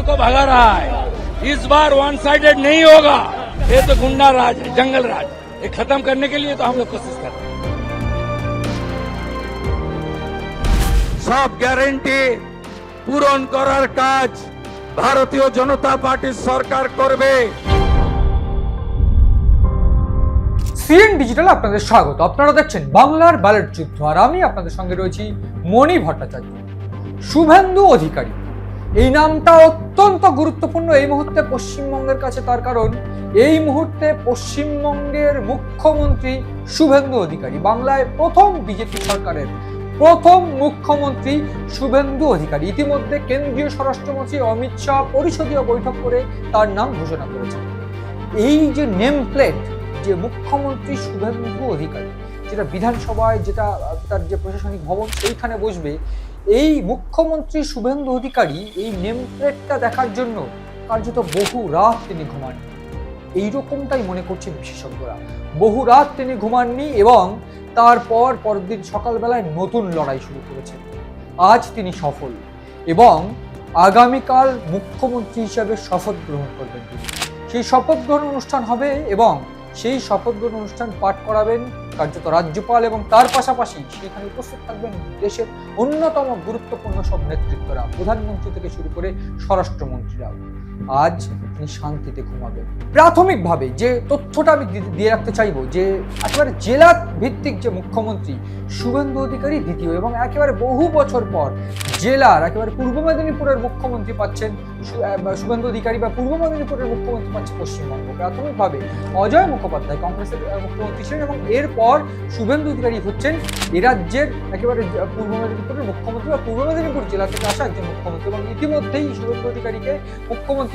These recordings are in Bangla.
को भगा रहा है। इस बार वन साइडेड नहीं होगा। ये तो गुंडा राज है, जंगल राज। ये खत्म करने के लिए तो हम लोग कोशिश कर रहे हैं। सब গ্যারান্টি পূরণ করার কাজ ভারতীয় জনতা পার্টির সরকার করবে। সিএন ডিজিটাল আপনাদের স্বাগত। আপনারা দেখছেন বাংলার ব্যালট যুদ্ধ, আর আমি আপনাদের সঙ্গে রয়েছি মণি ভট্টাচার্য। শুভেন্দু অধিকারী এই নামটা অত্যন্ত গুরুত্বপূর্ণ এই মুহূর্তে পশ্চিমবঙ্গের কাছে, তার কারণ এই মুহূর্তে পশ্চিমবঙ্গের মুখ্যমন্ত্রী শুভেন্দু অধিকারী, বাংলায় প্রথম বিজেপি সরকারের প্রথম মুখ্যমন্ত্রী শুভেন্দু অধিকারী। ইতিমধ্যে কেন্দ্রীয় স্বরাষ্ট্রমন্ত্রী অমিত শাহ পরিষদীয় বৈঠক করে তার নাম ঘোষণা করেছেন। এই যে নেম প্লেট, যে মুখ্যমন্ত্রী শুভেন্দু অধিকারী, যেটা বিধানসভায়, যেটা তার যে প্রশাসনিক ভবন সেইখানে বসবে, এই মুখ্যমন্ত্রী শুভেন্দু অধিকারী এই নেম প্লেটটা দেখার জন্য কার্যত বহু রাত তিনি ঘুমাননি। এইরকমটাই মনে করছেন বিশেষজ্ঞরা। বহু রাত তিনি ঘুমাননি এবং তারপর পরের দিন সকালবেলায় নতুন লড়াই শুরু করেছেন। আজ তিনি সফল এবং আগামীকাল মুখ্যমন্ত্রী হিসাবে শপথ গ্রহণ করবেন তিনি। সেই শপথ গ্রহণ অনুষ্ঠান হবে এবং সেই শপথ গ্রহণ অনুষ্ঠান পাঠ করাবেন কার্যত রাজ্যপাল, এবং তার পাশাপাশি সেখানে উপস্থিত থাকবেন দেশের অন্যতম গুরুত্বপূর্ণ সব নেতৃত্বরা, প্রধানমন্ত্রী থেকে শুরু করে স্বরাষ্ট্রমন্ত্রীরাও। আজ তিনি শান্তিতে ঘুমাবেন। প্রাথমিকভাবে যে তথ্যটা আমি দিয়ে রাখতে চাইবো, যে একেবারে জেলা ভিত্তিক যে মুখ্যমন্ত্রী শুভেন্দু অধিকারী দ্বিতীয়, এবং একেবারে বহু বছর পর জেলার একেবারে পূর্ব মেদিনীপুরের মুখ্যমন্ত্রী পাচ্ছেন শুভেন্দু অধিকারী, বা পূর্ব মেদিনীপুরের মুখ্যমন্ত্রী পাচ্ছে পশ্চিমবঙ্গ। প্রাথমিকভাবে অজয় মুখোপাধ্যায় কংগ্রেসের মুখ্যমন্ত্রী ছিলেন, এবং এরপর শুভেন্দু অধিকারী হচ্ছেন এ রাজ্যের একেবারে পূর্ব মেদিনীপুরের মুখ্যমন্ত্রী, বা পূর্ব মেদিনীপুর জেলা থেকে আসা একজন মুখ্যমন্ত্রী। এবং ইতিমধ্যেই শুভেন্দু অধিকারীকে মুখ্যমন্ত্রী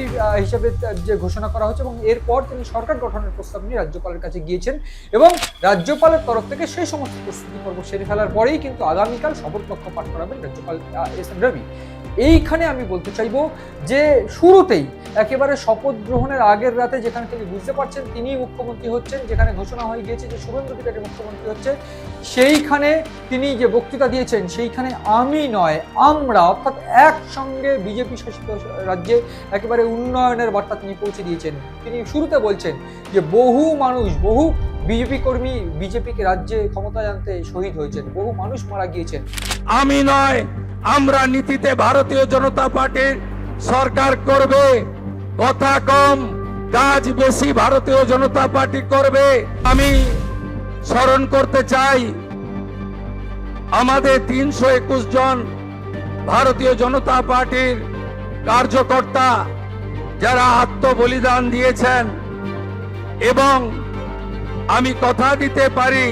হিসেবে যে ঘোষণা করা হচ্ছে, এবং এরপর তিনি সরকার গঠনের প্রস্তাব নিয়ে রাজ্যপালের কাছে গিয়েছেন, এবং রাজ্যপালের তরফ থেকে সেই সমস্ত প্রস্তুতি পর্ব সেরে ফেলার পরেই কিন্তু আগামীকাল শপথ বাক্য পাঠ করাবেন রাজ্যপাল এস এন রবি। এইখানে আমি বলতে চাইবো যে শুরুতেই একেবারে শপথ গ্রহণের আগের রাতে যেখানে তিনি বুঝতে পারছেন তিনি মুখ্যমন্ত্রী হচ্ছেন, যেখানে ঘোষণা হয়ে গিয়েছে যে শুভেন্দু অধিকারী মুখ্যমন্ত্রী হচ্ছে, সেইখানে তিনি যে বক্তৃতা দিয়েছেন সেইখানে আমি নয় আমরা, অর্থাৎ একসঙ্গে বিজেপি শাসিত রাজ্যে একেবারে উন্নয়নের বার্তা তিনি পৌঁছে দিয়েছেন। তিনি শুরুতে বলছেন যে বহু মানুষ, বহু বিজেপি কর্মী বিজেপিকে রাজ্যে ক্ষমতায় আনতে শহীদ হয়েছেন, বহু মানুষ মারা গিয়েছেন। আমি নয় আমরা নীতিতে ভারতীয় জনতা পার্টির সরকার করবে। কথা কম, কাজ বেশি ভারতীয় জনতা পার্টি করবে। আমি স্মরণ করতে চাই আমাদের 321 জন ভারতীয় জনতা পার্টির কার্যকর্তা যারা আত্মবলিদান দিয়েছেন, এবং আমি কথা দিতে পারি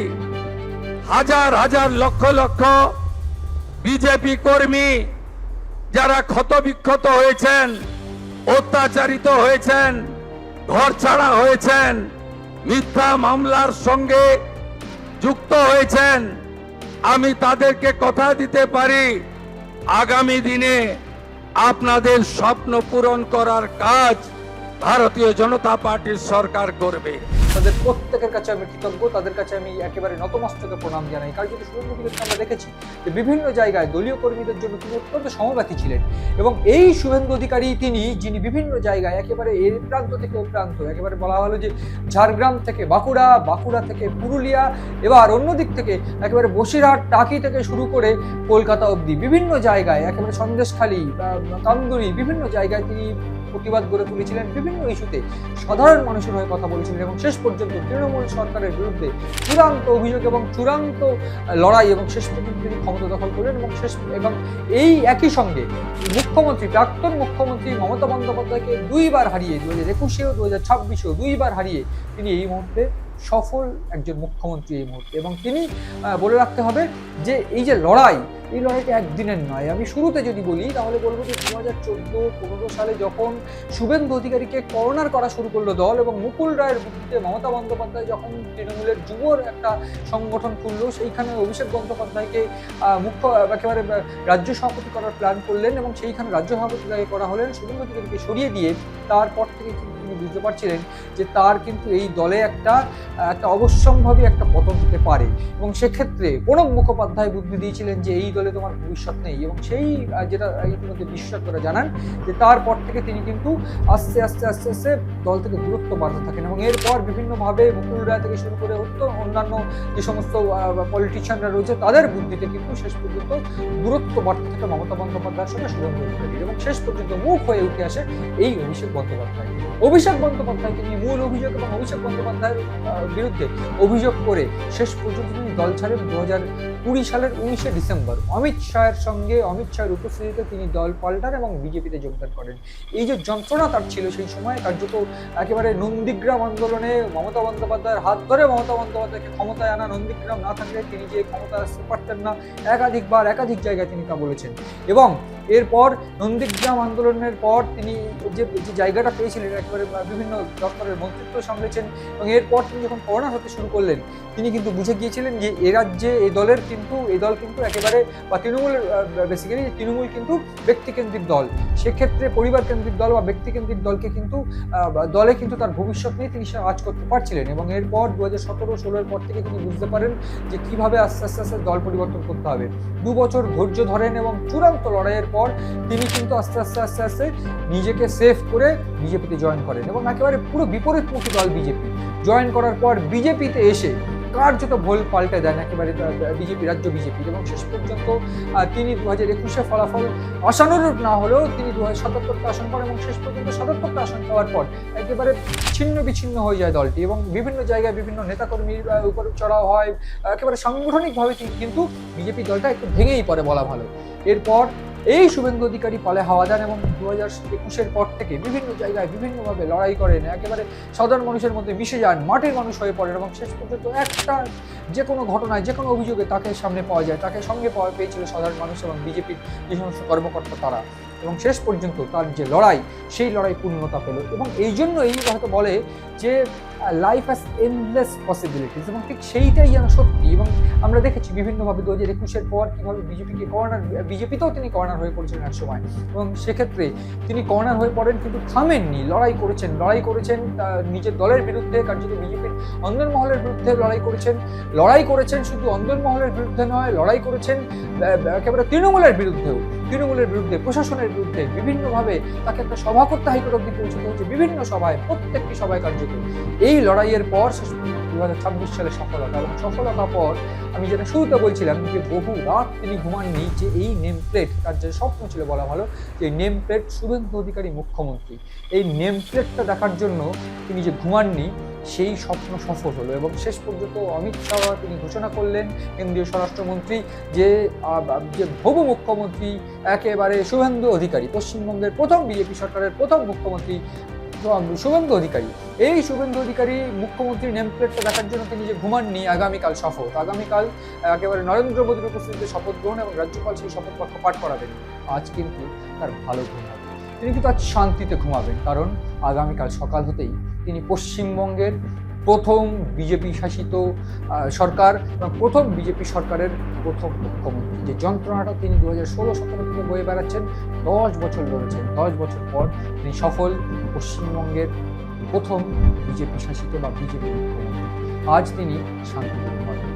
হাজার হাজার লক্ষ লক্ষ বিজেপি কর্মী যারা ক্ষতবিক্ষত হয়েছেন, অত্যাচারিত হয়েছেন, ঘর ছাড়া হয়েছেন, মিথ্যা মামলার সঙ্গে যুক্ত হয়েছেন, আমি তাদেরকে কথা দিতে পারি আগামী দিনে আপনাদের স্বপ্ন পূরণ করার কাজ ভারতীয় জনতা পার্টির সরকার করবে। তাদের প্রত্যেকের কাছে আমি কৃতজ্ঞ, তাদের কাছে আমি একেবারে নতমস্তকে প্রণাম জানাই। কারণ যদি শুভেন্দু অধিকারীকে আমরা দেখেছি যে বিভিন্ন জায়গায় দলীয় কর্মীদের জন্য তিনি অত্যন্ত সমব্যথী ছিলেন, এবং এই শুভেন্দু অধিকারী যিনি বিভিন্ন জায়গায় একেবারে এই প্রান্ত থেকে ও প্রান্ত, একেবারে বলা হলো যে ঝাড়গ্রাম থেকে বাঁকুড়া, বাঁকুড়া থেকে পুরুলিয়া, এবার অন্যদিক থেকে একেবারে বসিরহাট, টাকি থেকে শুরু করে কলকাতা অবধি বিভিন্ন জায়গায়, একেবারে সন্দেশখালী, কামদুনি, বিভিন্ন জায়গায় তিনি প্রতিবাদ গড়ে তুলেছিলেন, বিভিন্ন ইস্যুতে সাধারণ মানুষের হয়ে কথা বলেছিলেন, এবং শেষ পর্যন্ত তৃণমূল সরকারের বিরুদ্ধে চূড়ান্ত অভিযোগ এবং চূড়ান্ত লড়াই, এবং শেষ পর্যন্ত তিনি ক্ষমতা দখল করলেন। এবং এই একই সঙ্গে মুখ্যমন্ত্রী, প্রাক্তন মুখ্যমন্ত্রী মমতা বন্দ্যোপাধ্যায়কে দুইবার হারিয়ে, 2021-এও 2026-এও দুইবার হারিয়ে তিনি এই মুহূর্তে সফল একজন মুখ্যমন্ত্রী এই মুহূর্তে। এবং তিনি বলে রাখতে হবে যে এই যে লড়াই, এই লড়াইটা একদিনের নয়। আমি শুরুতে যদি বলি তাহলে বলবো যে 2014-15 সালে যখন শুভেন্দু অধিকারীকে কর্নার করা শুরু করলো দল, এবং মুকুল রায়ের বুদ্ধিতে মমতা বন্দ্যোপাধ্যায় যখন তৃণমূলের যুবর একটা সংগঠন খুললো, সেইখানে অভিষেক বন্দ্যোপাধ্যায়কে মুখ্য একেবারে রাজ্য সভাপতি করার প্ল্যান করলেন, এবং সেইখানে রাজ্য সভাপতি করা হলেন, শুভেন্দু অধিকারীকে সরিয়ে দিয়ে তারপর থেকে তিনি বুঝতে পারছিলেন যে তার কিন্তু এই দলে একটা অবশ্যম্ভাবী একটা পতন হতে পারে। এবং সেক্ষেত্রে প্রণব মুখোপাধ্যায় বুদ্ধি দিয়েছিলেন যে এই দলে তোমার ভবিষ্যৎ নেই, এবং সেই যেটা ইতিমধ্যে বিশেষজ্ঞরা জানান যে তারপর থেকে তিনি কিন্তু আস্তে আস্তে আস্তে আস্তে দল থেকে দূরত্ব বাড়তে থাকেন, এবং এরপর বিভিন্নভাবে মুকুল রায় থেকে শুরু করে অন্যান্য যে সমস্ত পলিটিশিয়ানরা রয়েছে তাদের বুদ্ধিতে কিন্তু শেষ পর্যন্ত দূরত্ব বাড়তে থাকে মমতা বন্দ্যোপাধ্যায়ের সঙ্গে শুভেন্দু অধিকারীর, এবং শেষ পর্যন্ত মুখ হয়ে উঠে আসে এই অভিষেক বন্দ্যোপাধ্যায়কে নিয়ে মূল অভিযোগ, এবং অভিষেক বন্দ্যোপাধ্যায়ের বিরুদ্ধে অভিযোগ করে শেষ পর্যন্ত তিনি দল ছাড়েন 2020 সালের 19শে ডিসেম্বর। অমিত শাহের উপস্থিতিতে তিনি দল পাল্টান এবং বিজেপিতে যোগদান করেন। এই যে যন্ত্রণা তার ছিল সেই সময়, কার্যত একেবারে নন্দীগ্রাম আন্দোলনে মমতা বন্দ্যোপাধ্যায়ের হাত ধরে মমতা বন্দ্যোপাধ্যায়কে ক্ষমতায় আনা, নন্দীগ্রাম না থাকলে তিনি যে ক্ষমতায় আসতে পারতেন না, একাধিক জায়গায় তিনি তা বলেছেন। এবং এরপর নন্দীগ্রাম আন্দোলনের পর তিনি যে জায়গাটা পেয়েছিলেন, একেবারে বিভিন্ন দপ্তরের মন্ত্রিত্ব সামলেছেন, এবং এরপর তিনি যখন কর্নার হতে শুরু করলেন তিনি কিন্তু বুঝে গিয়েছিলেন যে এ রাজ্যে এই দল কিন্তু একেবারে বা তৃণমূলের বেসিক্যালি তৃণমূল কিন্তু ব্যক্তিকেন্দ্রিক দল, সেক্ষেত্রে পরিবার কেন্দ্রিক দল বা ব্যক্তিকেন্দ্রিক দলকে কিন্তু দলে কিন্তু তার ভবিষ্যৎ নিয়ে তিনি কাজ করতে পারছিলেন। এবং এরপর 2017-16 পর থেকে তিনি বুঝতে পারেন যে কিভাবে আস্তে আস্তে দল পরিবর্তন করতে হবে। 2 বছর ধৈর্য ধরেন এবং চূড়ান্ত লড়াইয়ের পর তিনি কিন্তু আস্তে আস্তে নিজেকে সেভ করে বিজেপিতে জয়েন করেন, এবং একেবারে পুরো বিপরীতমুখী দল বিজেপি জয়েন করার পর বিজেপিতে এসে কার্যত ভোল পাল্টে দেন একেবারে রাজ্য বিজেপি, এবং শেষ পর্যন্ত তিনি 2021-এ ফলাফল আশানুরূপ না হলেও তিনি 2077টা আসন পান, এবং শেষ পর্যন্ত 77টা আসন পাওয়ার পর একেবারে ছিন্ন বিচ্ছিন্ন হয়ে যায় দলটি, এবং বিভিন্ন জায়গায় বিভিন্ন নেতাকর্মীর উপর চড়াও হয়, একেবারে সাংগঠনিকভাবে কিন্তু বিজেপি দলটা একটু ভেঙেই পড়ে বলা ভালো। এরপর এই শুভেন্দু অধিকারী পালে হাওয়া দেন এবং 2021-এর পর থেকে বিভিন্ন জায়গায় বিভিন্নভাবে লড়াই করেন, একেবারে সাধারণ মানুষের মধ্যে মিশে যান, মাটির মানুষ হয়ে পড়েন, এবং শেষ পর্যন্ত একটা যে কোনো ঘটনায় যে কোনো অভিযোগে তাকে সামনে পাওয়া যায়, তাকে সঙ্গে পেয়েছিল সাধারণ মানুষ এবং বিজেপির যে সমস্ত কর্মকর্তা তারা, এবং শেষ পর্যন্ত তার যে লড়াই সেই লড়াই পূর্ণতা পেল। এবং এই জন্যই হয়তো বলে যে লাইফ হ্যাজ এন্ডলেস পসিবিলিটিস, এবং ঠিক সেইটাই যেন সত্যি। এবং আমরা দেখেছি বিভিন্নভাবে 2021-এর পর কীভাবে বিজেপিতেও তিনি কর্নার হয়ে পড়েছিলেন এক সময়, এবং সেক্ষেত্রে তিনি কর্নার হয়ে পড়েন কিন্তু থামেননি, লড়াই করেছেন নিজের দলের বিরুদ্ধে, কার্যত বিজেপির অন্দরমহলের বিরুদ্ধে লড়াই করেছেন শুধু অন্দরমহলের বিরুদ্ধে নয়, লড়াই করেছেন একেবারে তৃণমূলের বিরুদ্ধে, প্রশাসনের বিরুদ্ধে। বিভিন্নভাবে তাকে একটা সভা করতে হাইকোর্ট অব্দি পৌঁছতে হচ্ছে, বিভিন্ন সভায়, প্রত্যেকটি সভায় কার্যত। এই লড়াইয়ের পর 2026 সালে সফলতা, এবং সফলতা পর আমি যেটা শুরুতে বলছিলাম যে বহু রাত তিনি ঘুমাননি, যে এই নেম প্লেট তার যে স্বপ্ন ছিল বলা ভালো, যে নেম প্লেট শুভেন্দু অধিকারী মুখ্যমন্ত্রী, এই নেম প্লেটটা দেখার জন্য তিনি যে ঘুমাননি সেই স্বপ্ন সফল হলো। এবং শেষ পর্যন্ত অমিত শাহ তিনি ঘোষণা করলেন, কেন্দ্রীয় স্বরাষ্ট্রমন্ত্রী, যে হবু মুখ্যমন্ত্রী একেবারে শুভেন্দু অধিকারী, পশ্চিমবঙ্গের প্রথম বিজেপি সরকারের প্রথম মুখ্যমন্ত্রী শুভেন্দু অধিকারী। এই শুভেন্দু অধিকারী মুখ্যমন্ত্রী নেম প্লেটটা দেখার জন্য তিনি যে ঘুমাননি, আগামীকাল একেবারে নরেন্দ্র মোদীর উপস্থিতিতে শপথ গ্রহণ এবং রাজ্যপাল সেই শপথ বাক্য পাঠ করাবেন। আজ কিন্তু তার ভালো ঘুম হবে, তিনি কিন্তু আজ শান্তিতে ঘুমাবেন, কারণ আগামীকাল সকাল হতেই তিনি পশ্চিমবঙ্গের প্রথম বিজেপি শাসিত সরকার এবং প্রথম বিজেপি সরকারের প্রথম মুখ্যমন্ত্রী। যে যন্ত্রণাটা তিনি 2016-17 থেকে বয়ে বেড়াচ্ছেন, 10 বছর লড়েছেন, 10 বছর পর তিনি সফল পশ্চিমবঙ্গের প্রথম বিজেপি শাসিত বা বিজেপি মুখ্যমন্ত্রী। আজ তিনি শান্তিতে ঘুমাবেন।